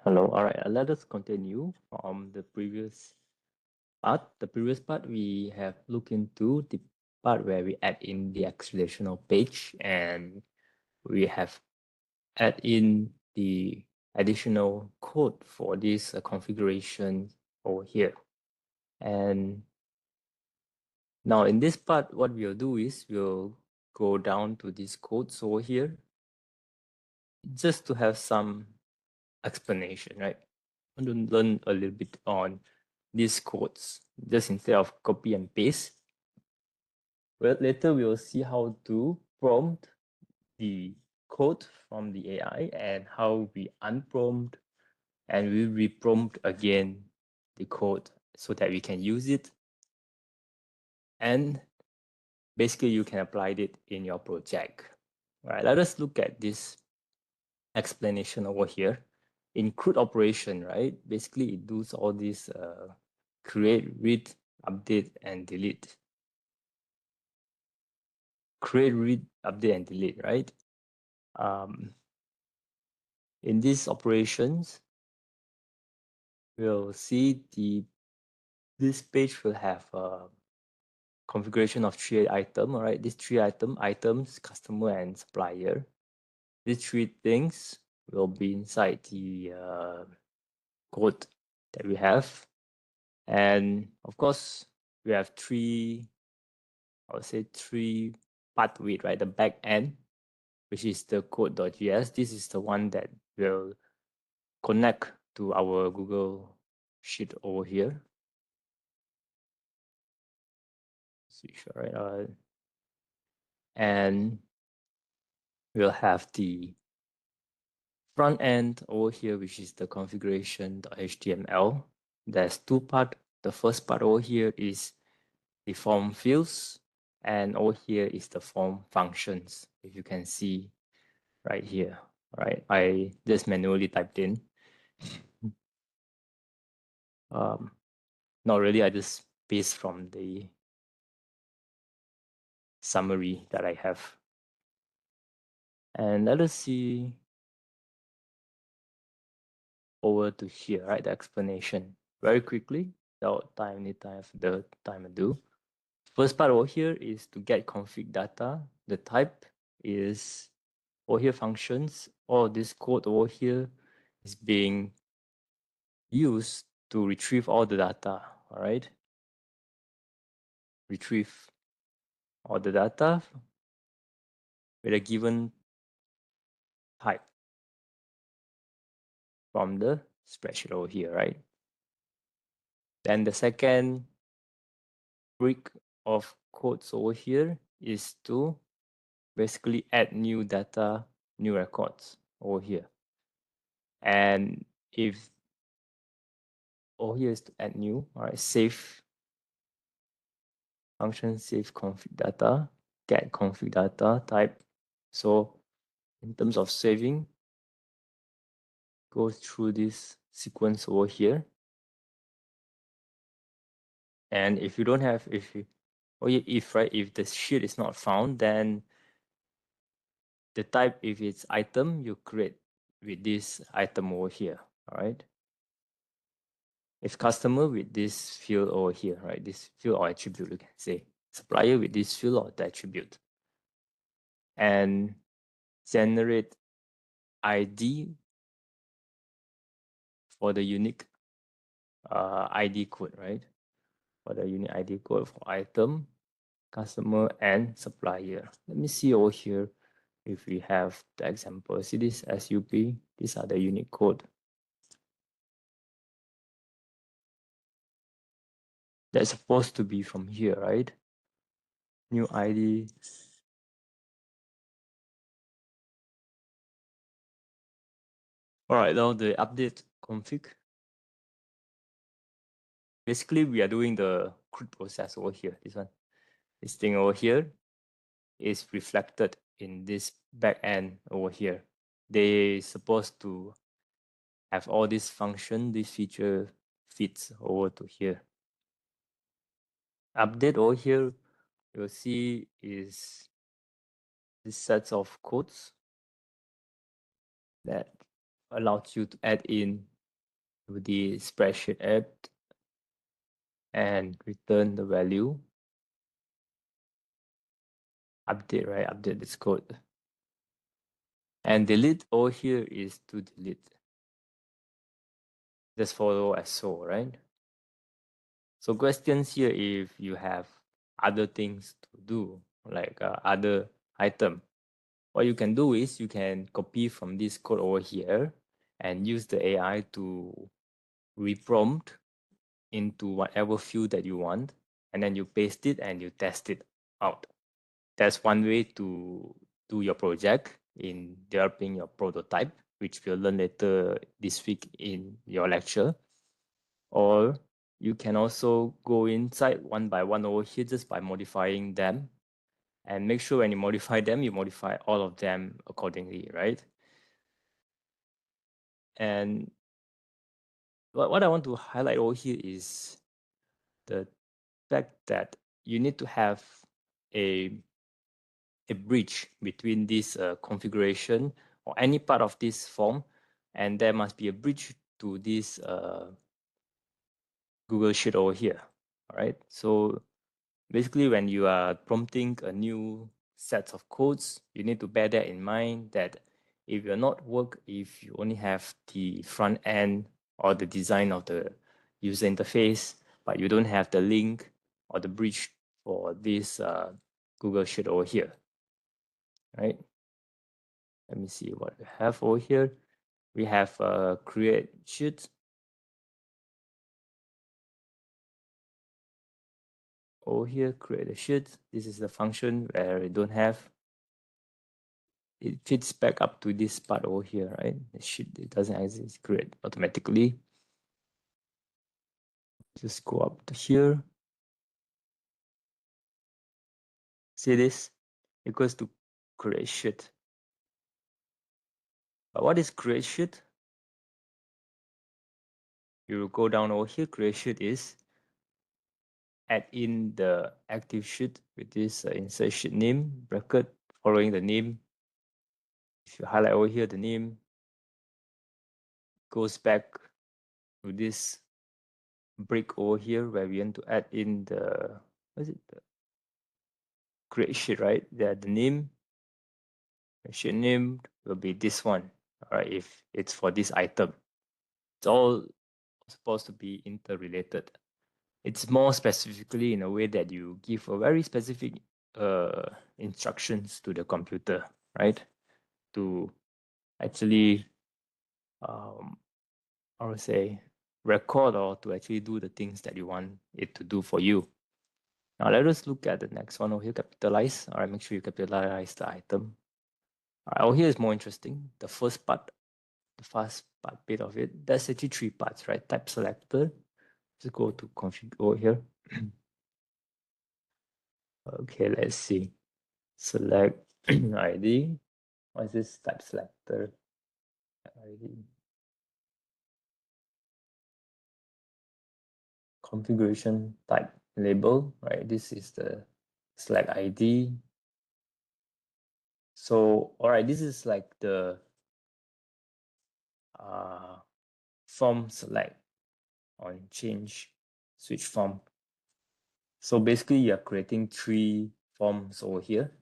Hello. All right. Let us continue from the previous part. The previous part we have looked into the part where we add in the extensional page and we have add in the additional code for this configuration over here. And now in this part, what we'll do is we'll go down to these codes over here just to have some explanation, right? I want to learn a little bit on these codes just instead of copy and paste. Well, later we will see how to prompt the code from the AI and how we unprompt and we reprompt again the code so that we can use it. And basically you can apply it in your project. All right, let us look at this explanation over here. In CRUD operation, right? Basically it does all this create, read, update, and delete. Create, read, update, and delete, right? In these operations, we'll see this page will have a configuration of 3 items, all right? These 3 items, customer and supplier. These 3 things will be inside the code that we have. And of course, we have 3, I would say 3 pathway, right? The back end, which is the code.js. This is the one that will connect to our Google Sheet over here. Switch, right? And we'll have the front end over here, which is the configuration.html. There's 2 parts. The first part over here is the form fields, and over here is the form functions. If you can see right here, right? I just manually typed in. Not really, I just paste from the summary that I have. And let us see over to here, right? The explanation very quickly without the time to do. First part over here is to get config data. The type is over here functions. All this code over here is being used to retrieve all the data. All right. Retrieve all the data with a given type from the spreadsheet over here, right? Then the second brick of codes over here is to basically add new data, new records over here. And if over here is to add new, all right, save function, save config data, get config data type. So in terms of saving, go through this sequence over here. And if you don't have, if the sheet is not found, then the type, if it's item, you create with this item over here, all right? If customer with this field over here, right? This field or attribute, you can say. Supplier with this field or the attribute. And generate ID for the unique ID code, right? For the unique ID code for item, customer, and supplier. Let me see over here if we have the example. See this SUP, these are the unique code. That's supposed to be from here, right? New ID. All right, now the update config. Basically, we are doing the CRUD process over here. This one, this thing over here is reflected in this back end over here. They supposed to have all this function, this feature fits over to here. Update over here, you'll see is this sets of codes that allows you to add in to the spreadsheet app and return the value. Update, right? Update this code. And delete over here is to delete. Just follow as so, right? So questions here if you have other things to do, like other item. What you can do is you can copy from this code over here and use the AI to reprompt into whatever field that you want, and then you paste it and you test it out. That's one way to do your project in developing your prototype, which we'll learn later this week in your lecture. Or you can also go inside one by one over here just by modifying them, and make sure when you modify them, you modify all of them accordingly, right? And what I want to highlight over here is the fact that you need to have a bridge between this configuration or any part of this form, and there must be a bridge to this Google Sheet over here. All right. So basically, when you are prompting a new set of codes, you need to bear that in mind that if you're not if you only have the front end or the design of the user interface, but you don't have the link or the bridge for this Google Sheet over here, right? Let me see what we have over here. We have create sheet. Over here, create a sheet. This is the function where we don't have. It fits back up to this part over here, right? The sheet, it doesn't exist, create automatically. Just go up to here. See this? Equals to create sheet. But what is create sheet? You will go down over here. Create sheet is add in the active sheet with this insert sheet name bracket following the name. If you highlight over here the name, goes back to this brick over here where we want to add in the what is it, the create sheet, right? The name, the sheet name will be this one. All right, if it's for this item, it's all supposed to be interrelated. It's more specifically in a way that you give a very specific instructions to the computer, right? To actually, I would say, record or to actually do the things that you want it to do for you. Now let us look at the next one over here, capitalize. All right, make sure you capitalize the item. All right, over here is more interesting. The first part, the first part bit of it, that's actually three parts, right? Type selector. Just go to config over here. Okay, let's see. Select ID. What is this type selector? ID. Configuration type label, right? This is the select ID. So, all right, this is like the form select on change switch form. So basically you're creating three forms over here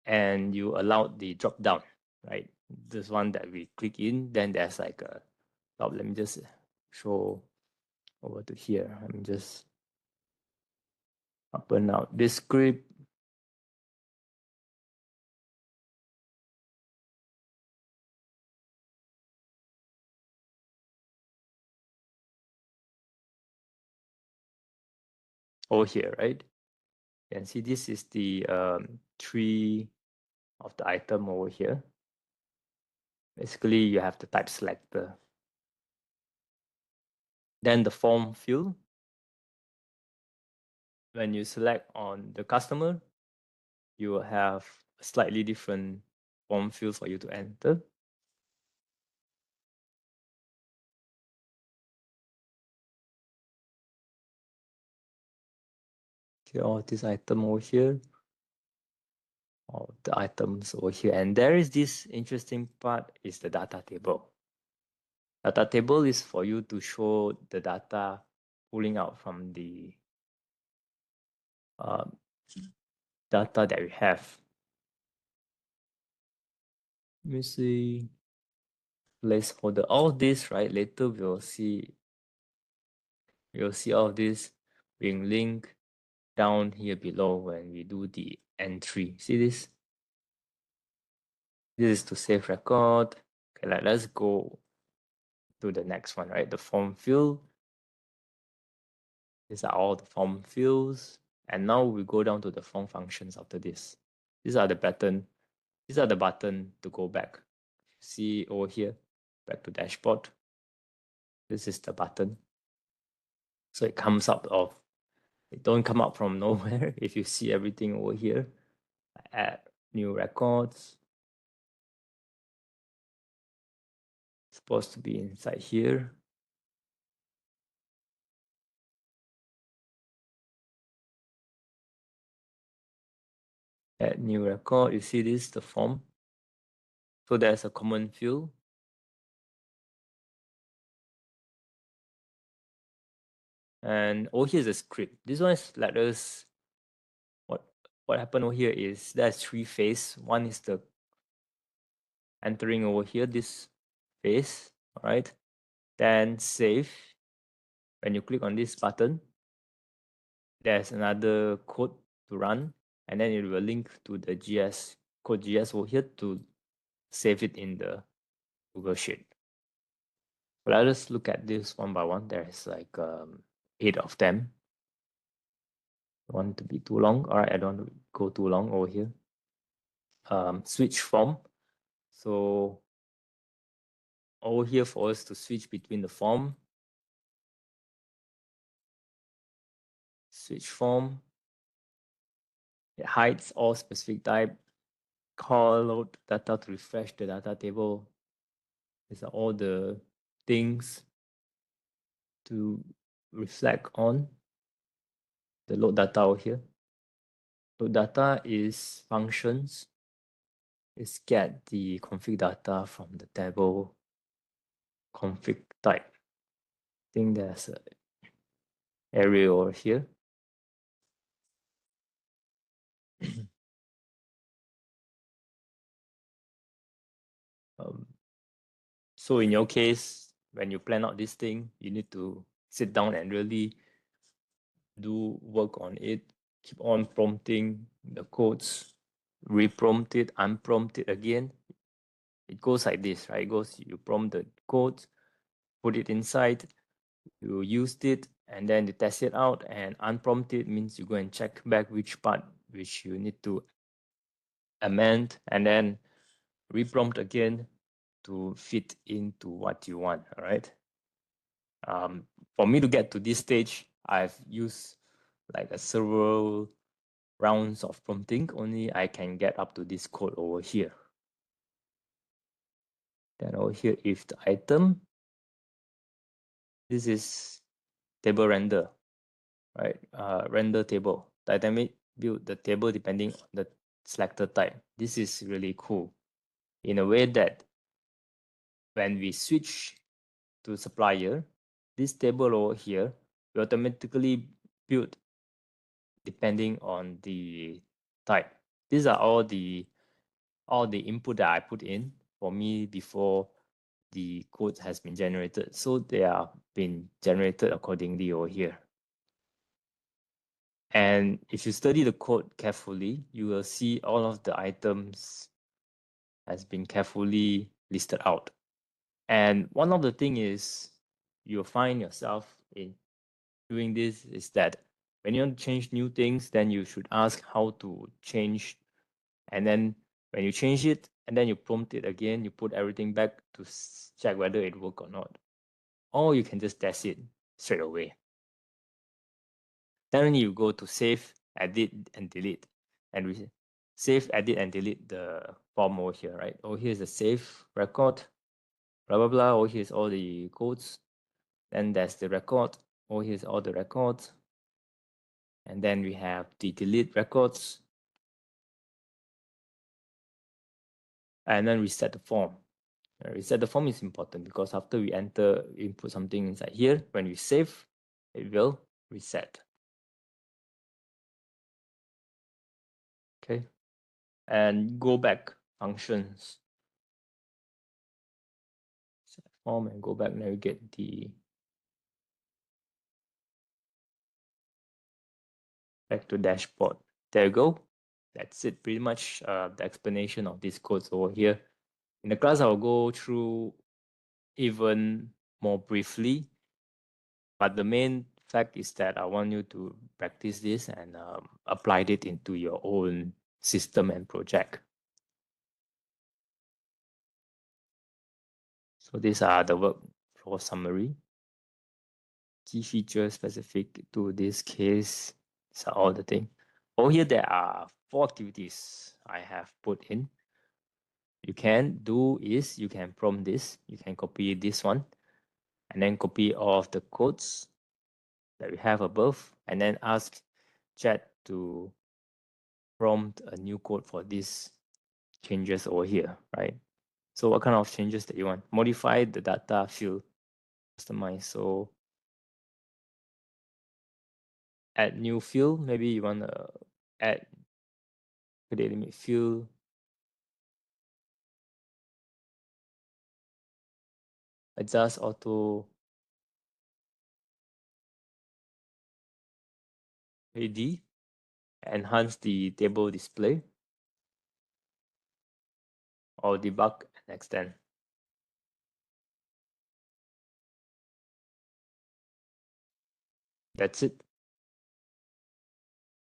and you allowed the drop down, right? This one that we click in, then there's like a top. Let me just show over to here. Let me just open out this script. Over here, right? You can see this is the tree of the item over here. Basically, you have the type selector. Then the form field. When you select on the customer, you will have a slightly different form field for you to enter. Okay, all this item over here, all the items over here. And there is this interesting part is the data table. Data table is for you to show the data pulling out from the data that we have. Let me see. Placeholder. All this, right? Later we'll see all of this being linked down here below when we do the entry. See this? This is to save record. Okay, let's go to the next one, right? The form field. These are all the form fields. And now we go down to the form functions after this. These are the button. These are the button to go back. See over here, back to dashboard. This is the button. So it comes out of, it don't come out from nowhere. If you see everything over here, add new records. It's supposed to be inside here. Add new record. You see this, the form. So there's a common field. And over here is a script. This one is let us, what happened over here is there's three phases. One is the entering over here, this phase, all right? Then save. When you click on this button, there's another code to run, and then it will link to the GS, code GS over here to save it in the Google Sheet. But let us look at this one by one. There's like 8 of them. I want to be too long. All right, I don't want to go too long over here. Switch form. So over here for us to switch between the form. Switch form. It hides all specific type. Call load data to refresh the data table. These are all the things to reflect on the load data over here. Load data is functions. Is get the config data from the table config type. I think there's an area over here. So in your case, when you plan out this thing, you need to sit down and really do work on it. Keep on prompting the codes, reprompt it, unprompt it again. It goes like this, right? It goes, you prompt the code, put it inside, you used it, and then you test it out, and unprompted means you go and check back which part which you need to amend, and then reprompt again to fit into what you want, all right? For me to get to this stage, I've used like several rounds of prompting. Only I can get up to this code over here. Then over here, if the item, this is table render, right? Render table. Dynamic build the table depending on the selector type. This is really cool in a way that when we switch to supplier, this table over here will automatically build depending on the type. These are all the input that I put in for me before the code has been generated. So they are been generated accordingly over here. And if you study the code carefully, you will see all of the items has been carefully listed out. And one of the thing is you'll find yourself in doing this is that when you want to change new things, then you should ask how to change. And then when you change it and then you prompt it again, you put everything back to check whether it worked or not. Or you can just test it straight away. Then you go to save, edit, and delete. And we save, edit, and delete the form over here, right? Over here is the save record, blah, blah, blah. Over here is all the codes. Then there's the record. Over here is all the records. And then we have the delete records. And then reset the form. Reset the form is important because after we input something inside here, when we save, it will reset. Okay, and go back functions. Set form and go back, navigate back to dashboard. There you go. That's it, pretty much the explanation of these codes over here. In the class, I'll go through even more briefly, but the main fact is that I want you to practice this and apply it into your own system and project. So these are the workflow summary. Key features specific to this case. These are all the things. Over here, there are 4 activities I have put in. You can do is you can prompt this. You can copy this one and then copy all of the codes that we have above and then ask chat to prompt a new code for these changes over here, right? So what kind of changes that you want? Modify the data field, customize. So add new field, maybe you want to add credit limit field, adjust auto AD, enhance the table display, or debug and extend. That's it.